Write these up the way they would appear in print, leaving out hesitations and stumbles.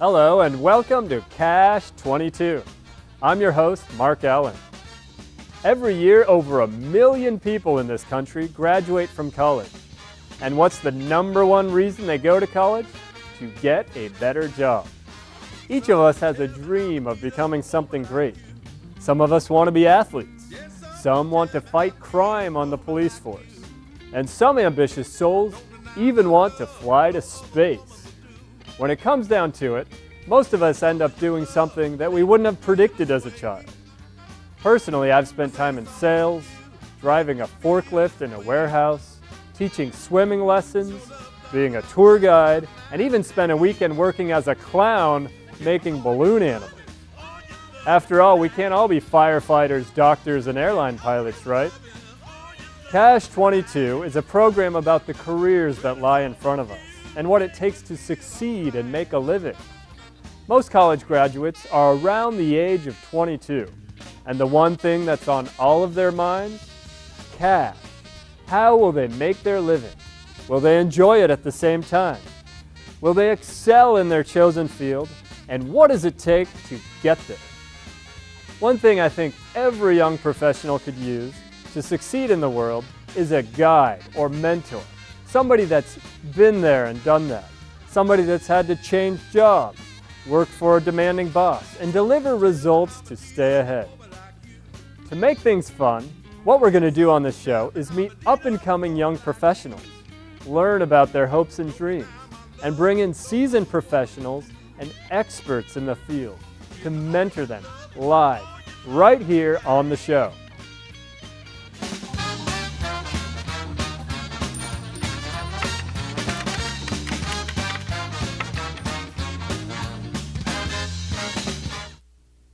Hello and welcome to Cash 22. I'm your host, Marc Alan. Every year, over 1 million people in this country graduate from college. And what's the #1 reason they go to college? To get a better job. Each of us has a dream of becoming something great. Some of us want to be athletes. Some want to fight crime on the police force. And some ambitious souls even want to fly to space. When it comes down to it, most of us end up doing something that we wouldn't have predicted as a child. Personally, I've spent time in sales, driving a forklift in a warehouse, teaching swimming lessons, being a tour guide, and even spent a weekend working as a clown making balloon animals. After all, we can't all be firefighters, doctors, and airline pilots, right? Cash 22 is a program about the careers that lie in front of us and what it takes to succeed and make a living. Most college graduates are around the age of 22, and the one thing that's on all of their minds? Cash. How will they make their living? Will they enjoy it at the same time? Will they excel in their chosen field? And what does it take to get there? One thing I think every young professional could use to succeed in the world is a guide or mentor. Somebody that's been there and done that. Somebody that's had to change jobs, work for a demanding boss, and deliver results to stay ahead. To make things fun, what we're going to do on this show is meet up-and-coming young professionals, learn about their hopes and dreams, and bring in seasoned professionals and experts in the field to mentor them live, right here on the show.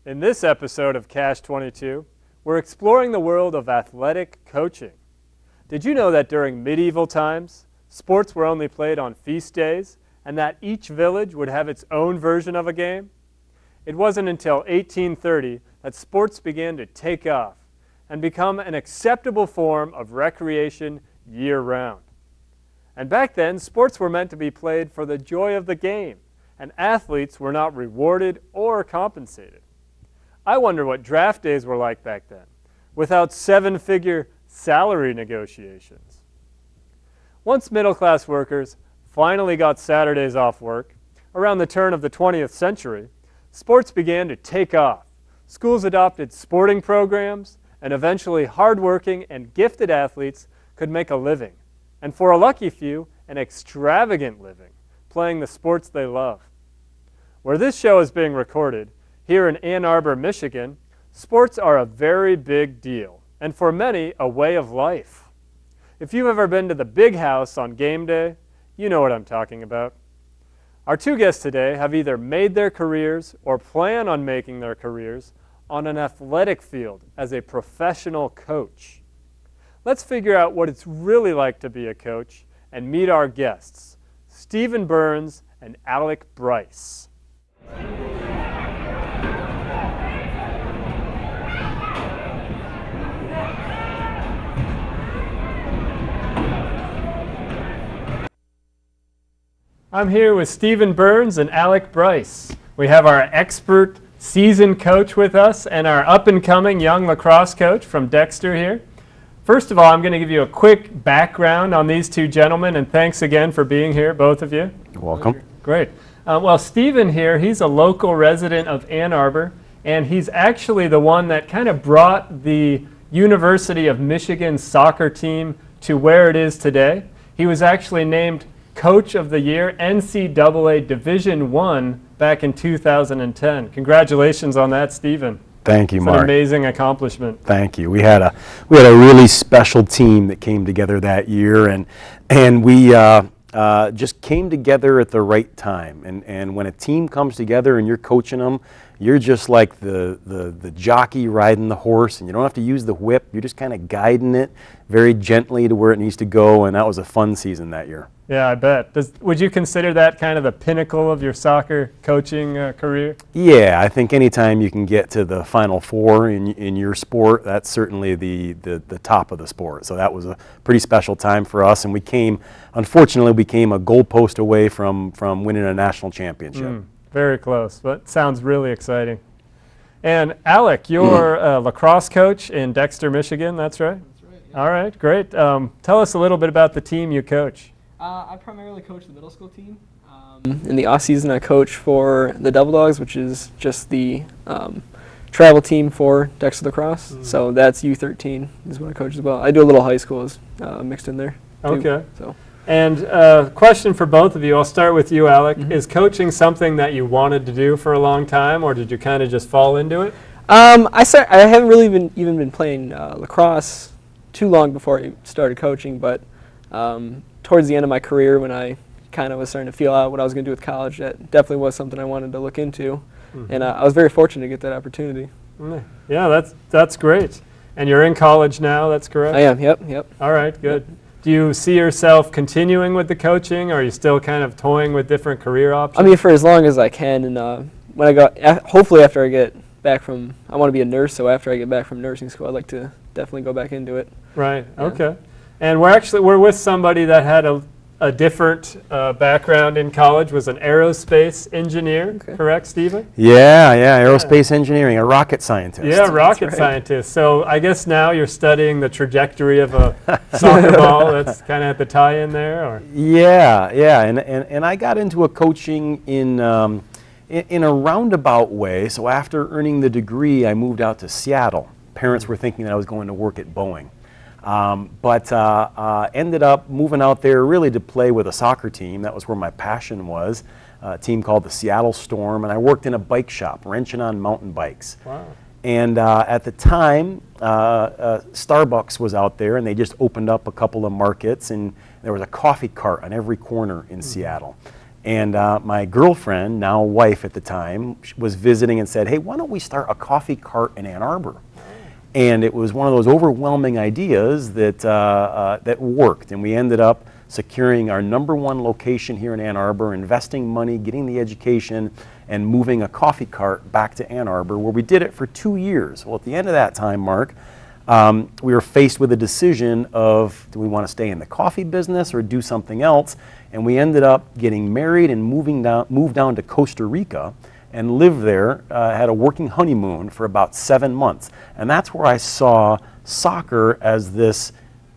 In this episode of Cash 22, we're exploring the world of athletic coaching. Did you know that during medieval times, sports were only played on feast days and that each village would have its own version of a game? It wasn't until 1830 that sports began to take off and become an acceptable form of recreation year-round. And back then, sports were meant to be played for the joy of the game, and athletes were not rewarded or compensated. I wonder what draft days were like back then, without 7-figure salary negotiations. Once middle-class workers finally got Saturdays off work, around the turn of the 20th century, sports began to take off. Schools adopted sporting programs, and eventually hardworking and gifted athletes could make a living, and for a lucky few, an extravagant living, playing the sports they love. Where this show is being recorded, here in Ann Arbor, Michigan, sports are a very big deal, and for many, a way of life. If you've ever been to the Big House on game day, you know what I'm talking about. Our two guests today have either made their careers or plan on making their careers on an athletic field as a professional coach. Let's figure out what it's really like to be a coach and meet our guests, Stephen Burns and Alec Brice. I'm here with Stephen Burns and Alec Brice. We have our expert seasoned coach with us and our up-and-coming young lacrosse coach from Dexter here. First of all, I'm going to give you a quick background on these two gentlemen, and thanks again for being here, both of you. You're welcome. Great. Well, Stephen here, he's a local resident of Ann Arbor, and he's actually the one that kind of brought the University of Michigan soccer team to where it is today. He was actually named Coach of the Year, NCAA Division I, back in 2010. Congratulations on that, Stephen. Thank you, Mark. It's an amazing accomplishment. Thank you. We had a really special team that came together that year, and we just came together at the right time. And when a team comes together and you're coaching them, you're just like the jockey riding the horse, and you don't have to use the whip. You're just kind of guiding it very gently to where it needs to go, and that was a fun season that year. Yeah, I bet. Would you consider that kind of the pinnacle of your soccer coaching career? Yeah, I think anytime you can get to the Final Four in your sport, that's certainly the top of the sport. So that was a pretty special time for us, and unfortunately, we came a goalpost away from winning a national championship. very close, but sounds really exciting. And Alec, you're a lacrosse coach in Dexter, Michigan, that's right? That's right. Yeah. All right, great. Tell us a little bit about the team you coach. I primarily coach the middle school team. In the off season, I coach for the Devil Dogs, which is just the travel team for Dexter Lacrosse. So that's U13 is what I coach as well. I do a little high school mixed in there too, Okay. so. And question for both of you. I'll start with you, Alec. Is coaching something that you wanted to do for a long time, or did you kind of just fall into it? I haven't really even been playing lacrosse too long before I started coaching, but towards the end of my career, when I kind of was starting to feel out what I was going to do with college, that definitely was something I wanted to look into, and I was very fortunate to get that opportunity. Yeah, that's great. And you're in college now, that's correct? I am, yep. All right, good. Yep. Do you see yourself continuing with the coaching, or are you still kind of toying with different career options? I mean, for as long as I can, and when I go, hopefully after I get back from, I want to be a nurse, so after I get back from nursing school, I'd like to definitely go back into it. Right, Yeah. okay. And we're with somebody that had a different background in college, was an aerospace engineer, correct, Stephen? Yeah, aerospace engineering, a rocket scientist. Yeah, rocket scientist. So I guess now you're studying the trajectory of a soccer ball. That's kind of at the tie-in there, or? Yeah, and I got into a coaching in a roundabout way. So after earning the degree, I moved out to Seattle. Parents were thinking that I was going to work at Boeing. But ended up moving out there really to play with a soccer team. That was where my passion was, a team called the Seattle Storm, and I worked in a bike shop, wrenching on mountain bikes. Wow. And at the time, Starbucks was out there, and they just opened up a couple of markets, and there was a coffee cart on every corner in Seattle. And my girlfriend, now wife at the time, was visiting and said, hey, why don't we start a coffee cart in Ann Arbor? And it was one of those overwhelming ideas that, that worked. And we ended up securing our #1 location here in Ann Arbor, investing money, getting the education, and moving a coffee cart back to Ann Arbor, where we did it for 2 years. Well, at the end of that time, Mark, we were faced with a decision of, do we want to stay in the coffee business or do something else? And we ended up getting married and moved down to Costa Rica, and lived there, had a working honeymoon for about 7 months. And that's where I saw soccer as this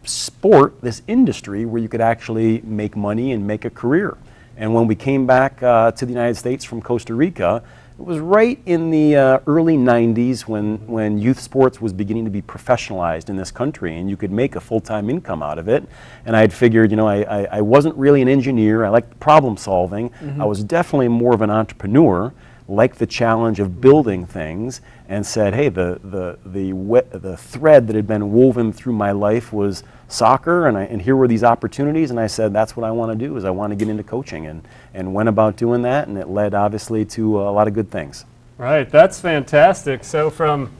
sport, this industry where you could actually make money and make a career. And when we came back to the United States from Costa Rica, it was right in the early 90s when youth sports was beginning to be professionalized in this country, and you could make a full-time income out of it. And I had figured, you know, I wasn't really an engineer. I liked problem solving. I was definitely more of an entrepreneur, liked the challenge of building things, and said, hey, the thread that had been woven through my life was soccer, and here were these opportunities, and I said, that's what I want to do, is I want to get into coaching, and went about doing that, and it led obviously to a lot of good things. Right, that's fantastic. So from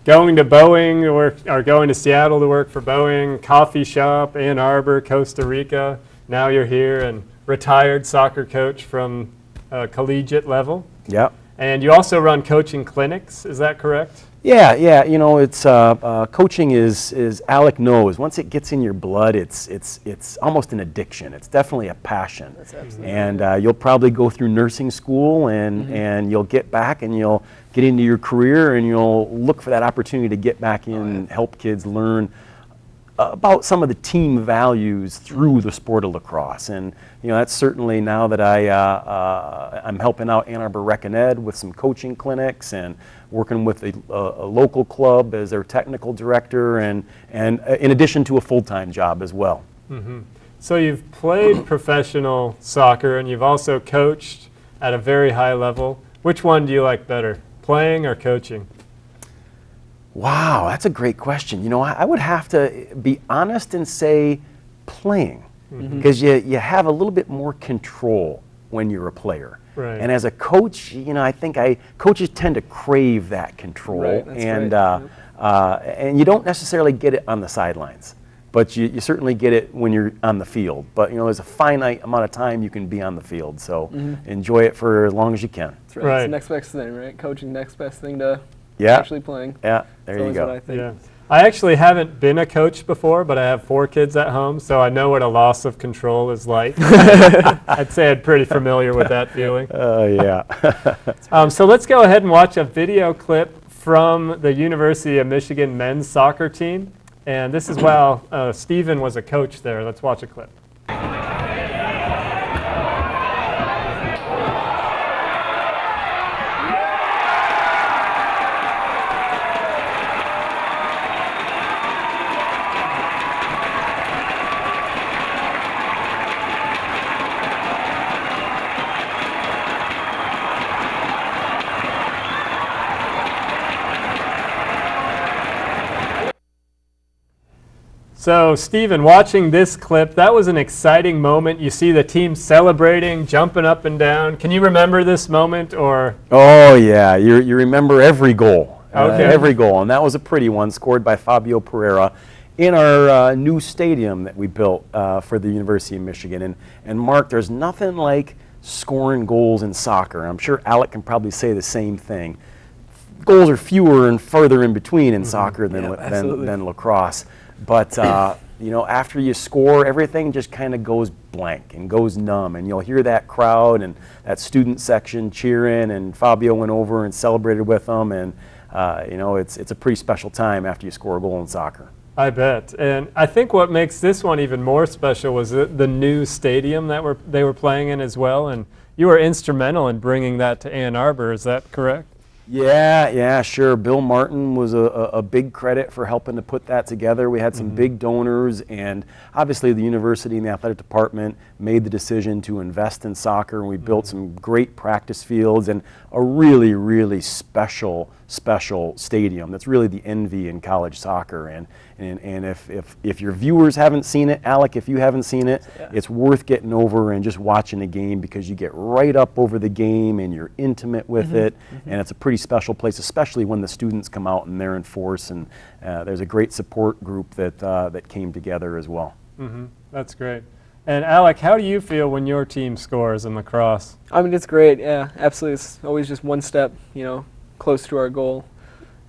going to Boeing to work, or going to Seattle to work for Boeing, coffee shop, Ann Arbor, Costa Rica, now you're here and retired soccer coach from collegiate level. Yeah. And you also run coaching clinics, is that correct? Yeah. You know, it's coaching is Alec knows. Once it gets in your blood, it's almost an addiction. It's definitely a passion. That's absolutely And you'll probably go through nursing school, and you'll get back, and you'll get into your career, and you'll look for that opportunity to get back in and help kids learn about some of the team values through the sport of lacrosse. And you know, that's certainly now that I'm helping out Ann Arbor Rec and Ed with some coaching clinics, and working with a local club as their technical director, and in addition to a full-time job as well. So you've played professional soccer, and you've also coached at a very high level. Which one do you like better, playing or coaching? Wow, that's a great question. You know, I would have to be honest and say playing, because you have a little bit more control when you're a player. Right. And as a coach, you know, I think coaches tend to crave that control, Right, that's and right. And you don't necessarily get it on the sidelines, but you certainly get it when you're on the field. But you know, there's a finite amount of time you can be on the field, so enjoy it for as long as you can. That's right. Right. It's the next best thing, right? Coaching, next best thing to Yeah. actually playing. Yeah, there That's you always go. what I think. Yeah. I actually haven't been a coach before, but I have 4 kids at home, so I know what a loss of control is like. I'd say I'm pretty familiar with that feeling. Yeah. So let's go ahead and watch a video clip from the University of Michigan men's soccer team. And this is while Stephen was a coach there. Let's watch a clip. So, Stephen, watching this clip, that was an exciting moment. You see the team celebrating, jumping up and down. Can you remember this moment, or? Oh, yeah. You remember every goal. Okay. Every goal. And that was a pretty one, scored by Fabio Pereira in our new stadium that we built for the University of Michigan. And Mark, there's nothing like scoring goals in soccer. I'm sure Alec can probably say the same thing. Goals are fewer and further in between in soccer than lacrosse. But, you know, after you score, everything just kind of goes blank and goes numb. And you'll hear that crowd and that student section cheering, and Fabio went over and celebrated with them. And, you know, it's a pretty special time after you score a goal in soccer. I bet. And I think what makes this one even more special was the new stadium that they were playing in as well. And you were instrumental in bringing that to Ann Arbor. Is that correct? Yeah, sure. Bill Martin was a big credit for helping to put that together. We had some big donors, and obviously the university and the athletic department made the decision to invest in soccer, and we built some great practice fields and a really, really special stadium that's really the envy in college soccer. And if your viewers haven't seen it, Alec, if you haven't seen it, it's worth getting over and just watching a game, because you get right up over the game and you're intimate with it, and it's a pretty special place, especially when the students come out and they're in force, and there's a great support group that came together as well. That's great. And Alec, how do you feel when your team scores in lacrosse? I mean, it's great, yeah, absolutely. It's always just one step, you know, close to our goal.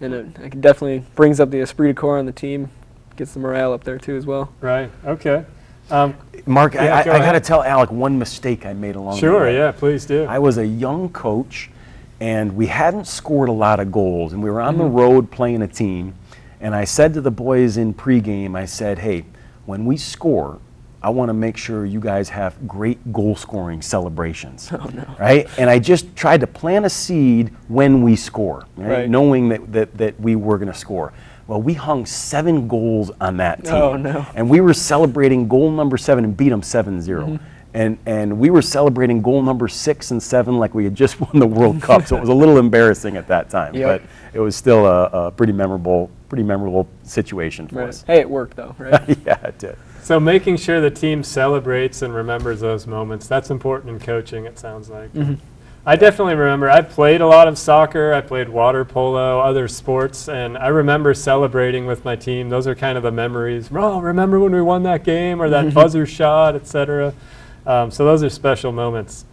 And it definitely brings up the esprit de corps on the team, gets the morale up there too as well. Right, okay. Mark, yeah, I got to tell Alec one mistake I made along the way. Sure, yeah, please do. I was a young coach, and we hadn't scored a lot of goals, and we were on the road playing a team, and I said to the boys in pregame, I said, hey, when we score, I want to make sure you guys have great goal-scoring celebrations, right? And I just tried to plant a seed when we score, right? Knowing that we were going to score. Well, we hung 7 goals on that team. Oh, no. And we were celebrating goal number 7 and beat them 7-0. And we were celebrating goal number 6 and 7 like we had just won the World Cup. So it was a little embarrassing at that time, but it was still a pretty memorable situation for us. Hey, it worked though, right? Yeah, it did. So making sure the team celebrates and remembers those moments, that's important in coaching, it sounds like. I definitely remember, I played a lot of soccer, I played water polo, other sports, and I remember celebrating with my team. Those are kind of the memories. Oh, remember when we won that game, or that buzzer shot, etc. So those are special moments.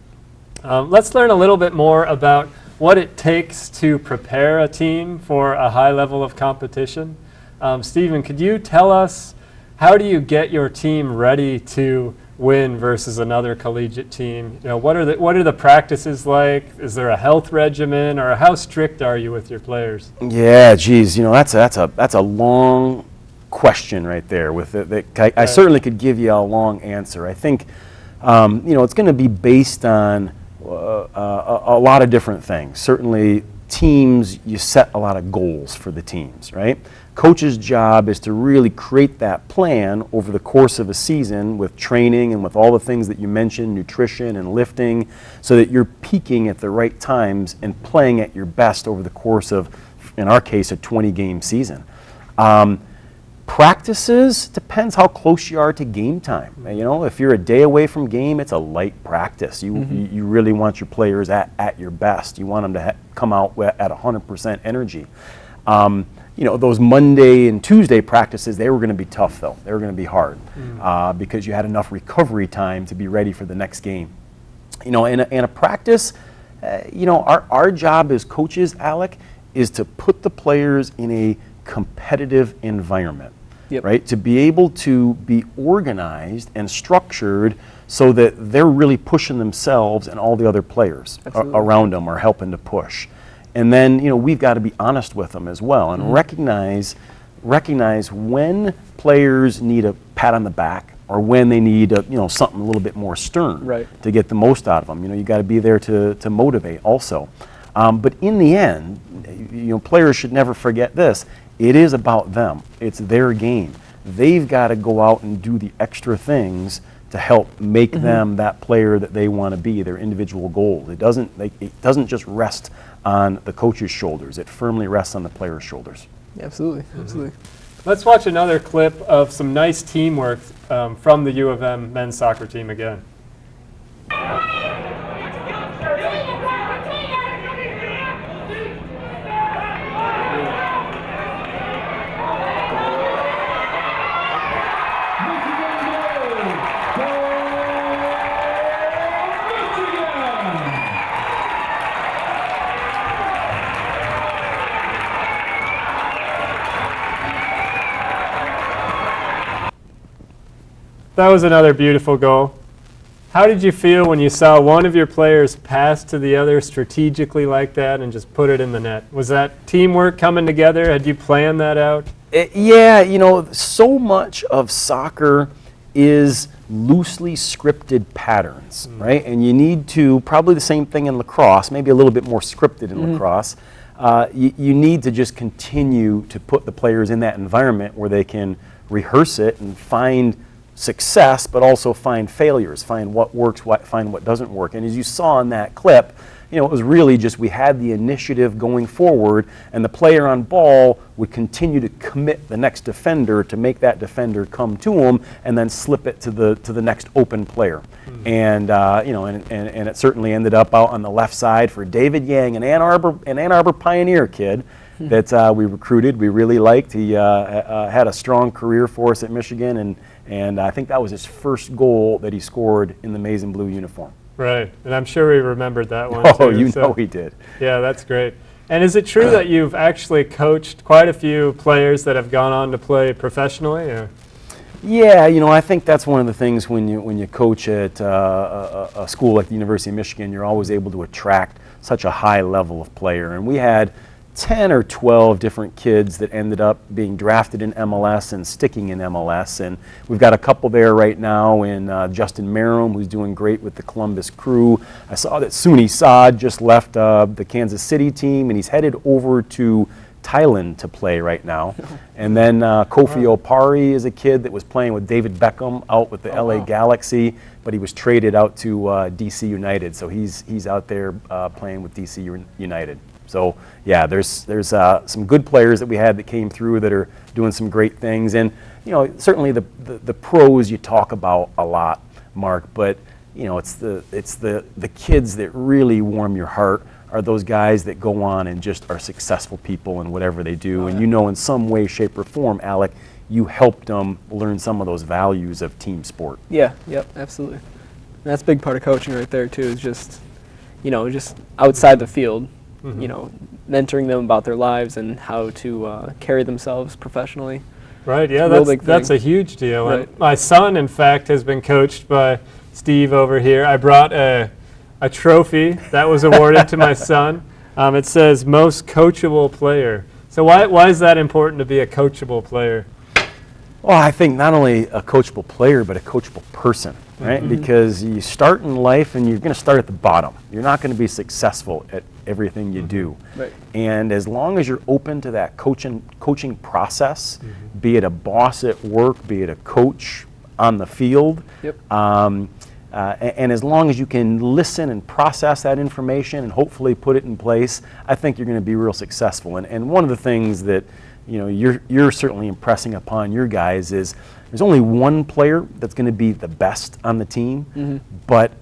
Let's learn a little bit more about what it takes to prepare a team for a high level of competition. Stephen, could you tell us, how do you get your team ready to win versus another collegiate team? You know, what are the practices like? Is there a health regimen, or how strict are you with your players? Yeah, geez, you know, that's a long question right there. With I certainly could give you a long answer. I think you know, it's going to be based on a lot of different things. Certainly, teams, you set a lot of goals for the teams, right? Coach's job is to really create that plan over the course of a season with training and with all the things that you mentioned, nutrition and lifting, so that you're peaking at the right times and playing at your best over the course of, in our case, a 20-game season. Practices, depends how close you are to game time. You know, if you're a day away from game, it's a light practice. You really want your players at your best. You want them to come out at 100% energy. You know, those Monday and Tuesday practices, they were going to be tough, though. They were going to be hard because you had enough recovery time to be ready for the next game. You know, in a practice, you know, our job as coaches, Alec, is to put the players in a competitive environment. Yep. Right? To be able to be organized and structured so that they're really pushing themselves and all the other players around them are helping to push. And then, we've got to be honest with them as well and recognize when players need a pat on the back or when they need something a little bit more stern to get the most out of them. You got to be there to motivate also. But in the end, players should never forget this. It is about them. It's their game. They've got to go out and do the extra things to help make them that player that they want to be, their individual goals. It doesn't just rest on the coach's shoulders. It firmly rests on the player's shoulders. Absolutely, absolutely. Let's watch another clip of some nice teamwork from the U of M men's soccer team again. That was another beautiful goal. How did you feel when you saw one of your players pass to the other strategically like that and just put it in the net? Was that teamwork coming together? Had you planned that out? Yeah, so much of soccer is loosely scripted patterns, right? And you need to, probably the same thing in lacrosse, maybe a little bit more scripted in lacrosse. You need to just continue to put the players in that environment where they can rehearse it and find success, but also find failures, find what works, find what doesn't work. And as you saw in that clip, it was really just we had the initiative going forward, and the player on ball would continue to commit the next defender to make that defender come to him, and then slip it to the next open player. And and it certainly ended up out on the left side for David Yang, an Ann Arbor Pioneer kid that we recruited. We really liked. He had a strong career for us at Michigan, and I think that was his first goal that he scored in the maize and blue uniform. Right, and I'm sure he remembered that one too. You know he did. Yeah, that's great. And is it true that you've actually coached quite a few players that have gone on to play professionally? Or? Yeah, I think that's one of the things when you coach at a school like the University of Michigan, you're always able to attract such a high level of player. And we had 10 or 12 different kids that ended up being drafted in MLS and sticking in MLS. And we've got a couple there right now in Justin Merrim, who's doing great with the Columbus Crew. I saw that Suni Saad just left the Kansas City team, and he's headed over to Thailand to play right now. And then Kofi Opari is a kid that was playing with David Beckham out with the LA Galaxy, but he was traded out to DC United. So he's out there playing with DC United. So yeah, there's some good players that we had that came through that are doing some great things, and certainly the pros you talk about a lot, Mark. But it's the kids that really warm your heart are those guys that go on and just are successful people in whatever they do, and in some way, shape, or form, Alec, you helped them learn some of those values of team sport. Yeah, yep, absolutely. And that's a big part of coaching right there too. Is just just outside the field. Mentoring them about their lives and how to carry themselves professionally. Right, yeah, that's a huge deal. Right. And my son, in fact, has been coached by Steve over here. I brought a trophy that was awarded to my son. It says most coachable player. So why is that important to be a coachable player? Well, I think not only a coachable player, but a coachable person, right? Because you start in life and you're going to start at the bottom. You're not going to be successful at everything you do. Right. And as long as you're open to that coaching process, be it a boss at work, be it a coach on the field, and as long as you can listen and process that information and hopefully put it in place, I think you're going to be real successful. And one of the things that you're certainly impressing upon your guys is there's only one player that's going to be the best on the team, but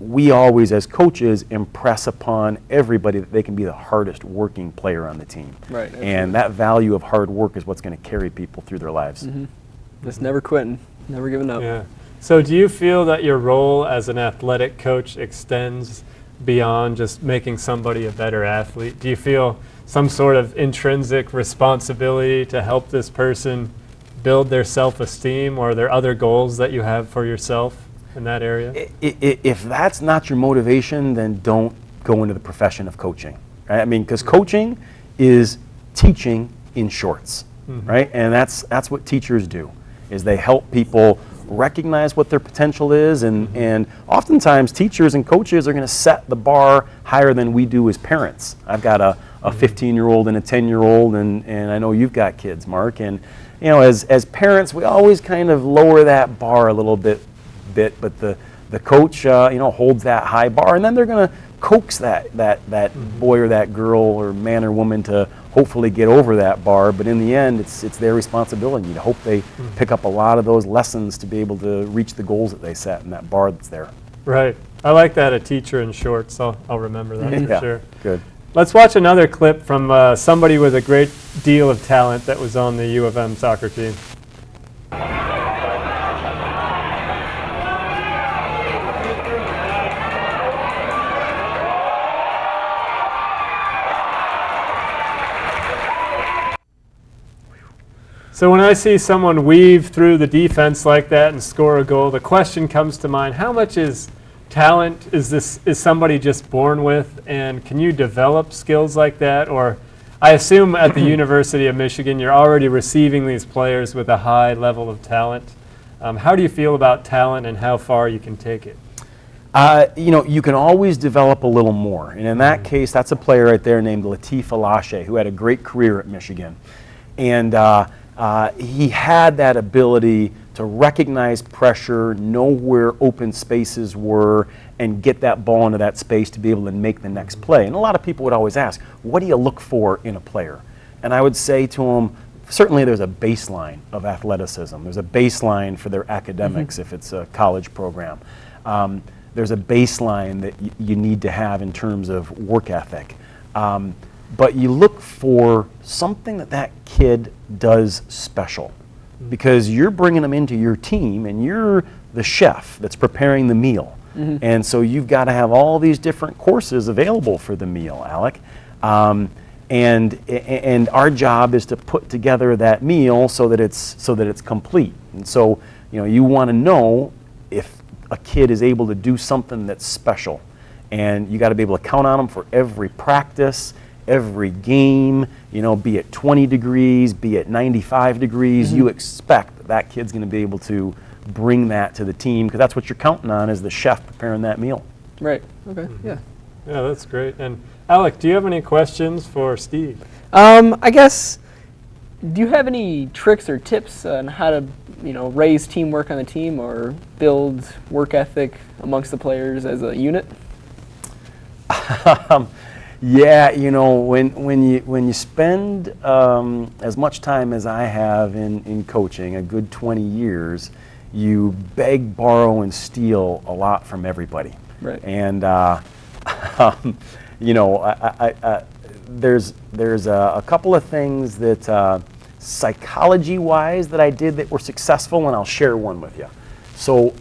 we always, as coaches, impress upon everybody that they can be the hardest working player on the team. Right. Absolutely. And that value of hard work is what's going to carry people through their lives. Just never quitting, never giving up. Yeah. So do you feel that your role as an athletic coach extends beyond just making somebody a better athlete? Do you feel some sort of intrinsic responsibility to help this person build their self-esteem, or are there other goals that you have for yourself in that area? If that's not your motivation, then don't go into the profession of coaching. Right? I mean, because coaching is teaching in shorts, right? And that's what teachers do, is they help people recognize what their potential is, and oftentimes teachers and coaches are going to set the bar higher than we do as parents. I've got a 15-year-old and a 10-year-old, and I know you've got kids, Mark, and you know, as parents, we always kind of lower that bar a little bit, but the coach, holds that high bar, and then they're going to coax that boy or that girl or man or woman to hopefully get over that bar. But in the end, it's their responsibility. You hope they pick up a lot of those lessons to be able to reach the goals that they set and that bar that's there. Right. I like that, a teacher in shorts. I'll remember that for sure. Good. Let's watch another clip from somebody with a great deal of talent that was on the U of M soccer team. So when I see someone weave through the defense like that and score a goal, the question comes to mind: how much is talent is somebody just born with, and can you develop skills like that? Or I assume at the University of Michigan you're already receiving these players with a high level of talent. How do you feel about talent and how far you can take it? You can always develop a little more, and in that case, that's a player right there named Alysha, who had a great career at Michigan, and he had that ability to recognize pressure, know where open spaces were, and get that ball into that space to be able to make the next play. And a lot of people would always ask, what do you look for in a player? And I would say to them, certainly there's a baseline of athleticism. There's a baseline for their academics if it's a college program. There's a baseline that you need to have in terms of work ethic. But you look for something that kid does special, because you're bringing them into your team and you're the chef that's preparing the meal. And so you've got to have all these different courses available for the meal, Alec. And our job is to put together that meal so that it's complete. And so you want to know if a kid is able to do something that's special, and you got to be able to count on them for every practice, every game, be it 20 degrees, be it 95 degrees, you expect that kid's going to be able to bring that to the team, because that's what you're counting on, is the chef preparing that meal. Right. Okay. Yeah. Yeah, that's great. And Alec, do you have any questions for Steve? I guess, do you have any tricks or tips on how to, raise teamwork on the team or build work ethic amongst the players as a unit? Yeah, when you spend as much time as I have in coaching, a good 20 years, you beg, borrow, and steal a lot from everybody. Right. And there's a couple of things that psychology-wise that I did that were successful, and I'll share one with you. So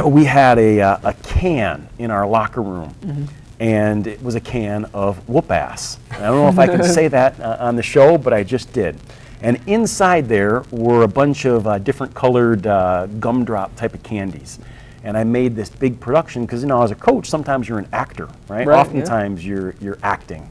we had a can in our locker room. And it was a can of whoop-ass. I don't know if I can say that on the show, but I just did. And inside there were a bunch of different colored gumdrop type of candies. And I made this big production, because as a coach, sometimes you're an actor, right? Oftentimes you're acting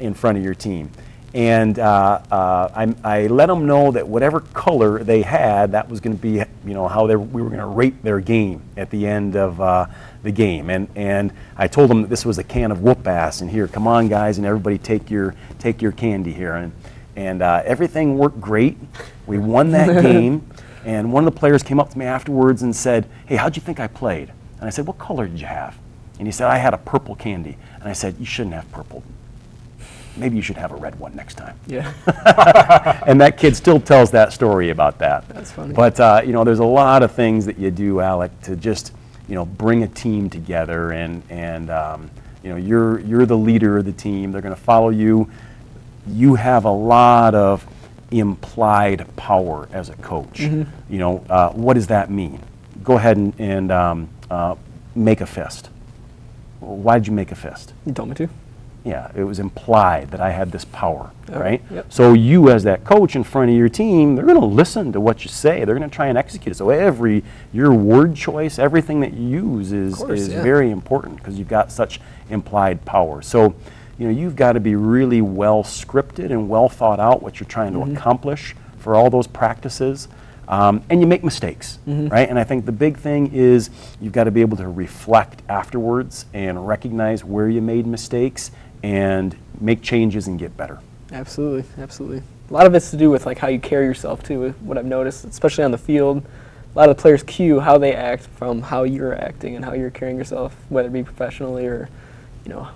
in front of your team. And I let them know that whatever color they had, that was going to be, how we were going to rate their game at the end of the game. And I told them that this was a can of whoop-ass, and here, come on, guys, and everybody take your candy here. And everything worked great. We won that game, and one of the players came up to me afterwards and said, "Hey, how'd you think I played?" And I said, "What color did you have?" And he said, "I had a purple candy." And I said, "You shouldn't have purple. Maybe you should have a red one next time." Yeah. And that kid still tells that story about that. That's funny. But there's a lot of things that you do, Alec, to just bring a team together, and you're the leader of the team. They're going to follow you. You have a lot of implied power as a coach. What does that mean? Go ahead and make a fist. Why did you make a fist? You told me to. yeah, it was implied that I had this power, right? Yep. So you as that coach in front of your team, they're going to listen to what you say. They're going to try and execute it. So your word choice, everything that you use is very important because you've got such implied power. So, you know, you've got to be really well scripted and well thought out what you're trying to accomplish for all those practices. And you make mistakes, right? And I think the big thing is you've got to be able to reflect afterwards and recognize where you made mistakes and make changes and get better. Absolutely, absolutely. A lot of it's to do with like how you carry yourself too. What I've noticed, especially on the field, a lot of the players cue how they act from how you're acting and how you're carrying yourself, whether it be professionally or, you know,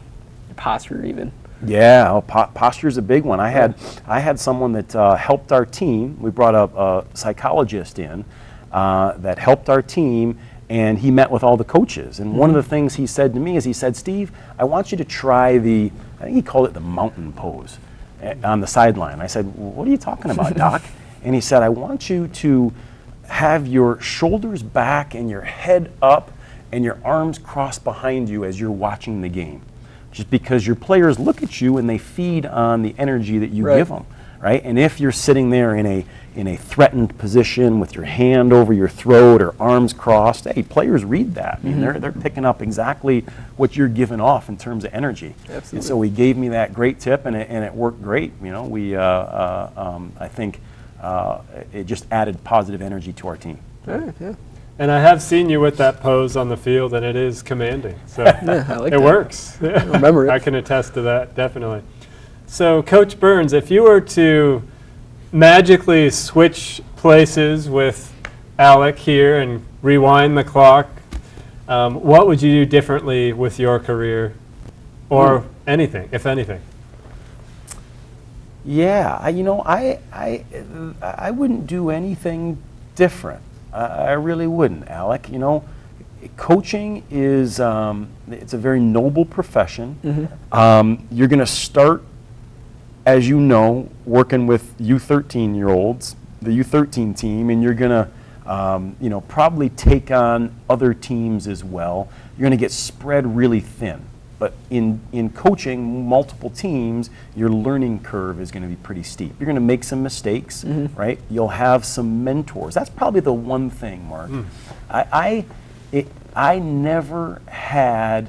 your posture even. Yeah, posture is a big one. I had someone that helped our team. We brought a psychologist in that helped our team, and he met with all the coaches. And one of the things he said to me is, he said, Steve, I want you to try I think he called it the mountain pose on the sideline. I said, what are you talking about, Doc? And he said, I want you to have your shoulders back and your head up and your arms crossed behind you as you're watching the game. Just because your players look at you and they feed on the energy that you give them, right? And if you're sitting there in a threatened position with your hand over your throat or arms crossed, hey, players read that. I mean, they're picking up exactly what you're giving off in terms of energy. Absolutely. And so he gave me that great tip, and it worked great. You know, I think it just added positive energy to our team. All right, yeah. And I have seen you with that pose on the field, and it is commanding. So Yeah, I like it that. works. I remember it. I can attest to that, definitely. So, Coach Burns, if you were to magically switch places with Alec here and rewind the clock, what would you do differently with your career, or anything, if anything? Yeah, I wouldn't do anything different. I really wouldn't, Alec. You know, coaching is it's a very noble profession. You're going to start, as you know, working with U13-year-olds, the U13 team, and you're going to probably take on other teams as well. You're going to get spread really thin. But in coaching multiple teams, your learning curve is going to be pretty steep. You're going to make some mistakes, right? You'll have some mentors. That's probably the one thing, Mark. I never had,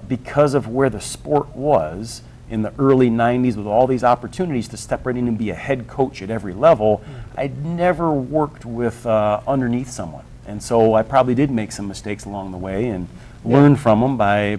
because of where the sport was in the early 90s with all these opportunities to step right in and be a head coach at every level, I'd never worked with underneath someone. And so I probably did make some mistakes along the way and learn from them by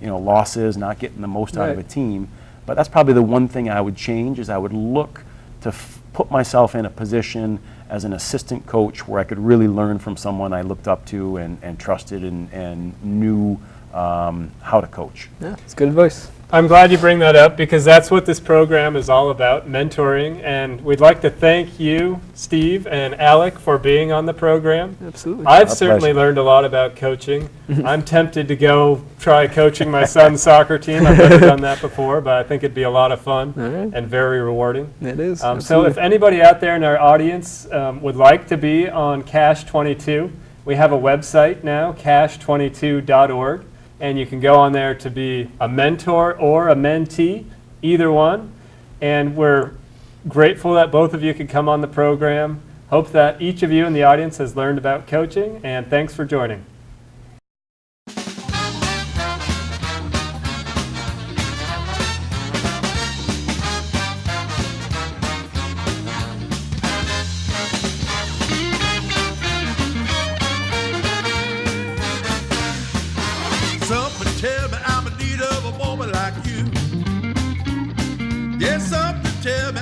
losses, not getting the most out of a team. But that's probably the one thing I would change, is I would look to put myself in a position as an assistant coach where I could really learn from someone I looked up to and trusted and knew how to coach. Yeah, it's good advice. I'm glad you bring that up, because that's what this program is all about, mentoring. And we'd like to thank you, Steve and Alec, for being on the program. Absolutely. I've certainly learned a lot about coaching. I'm tempted to go try coaching my son's soccer team. I've never done that before, but I think it'd be a lot of fun and very rewarding. It is. So if anybody out there in our audience would like to be on Cash 22, we have a website now, cash22.org. And you can go on there to be a mentor or a mentee, either one. And we're grateful that both of you could come on the program. Hope that each of you in the audience has learned about coaching, and thanks for joining. Something tell me I'm in need of a woman like you. Yes, something tell me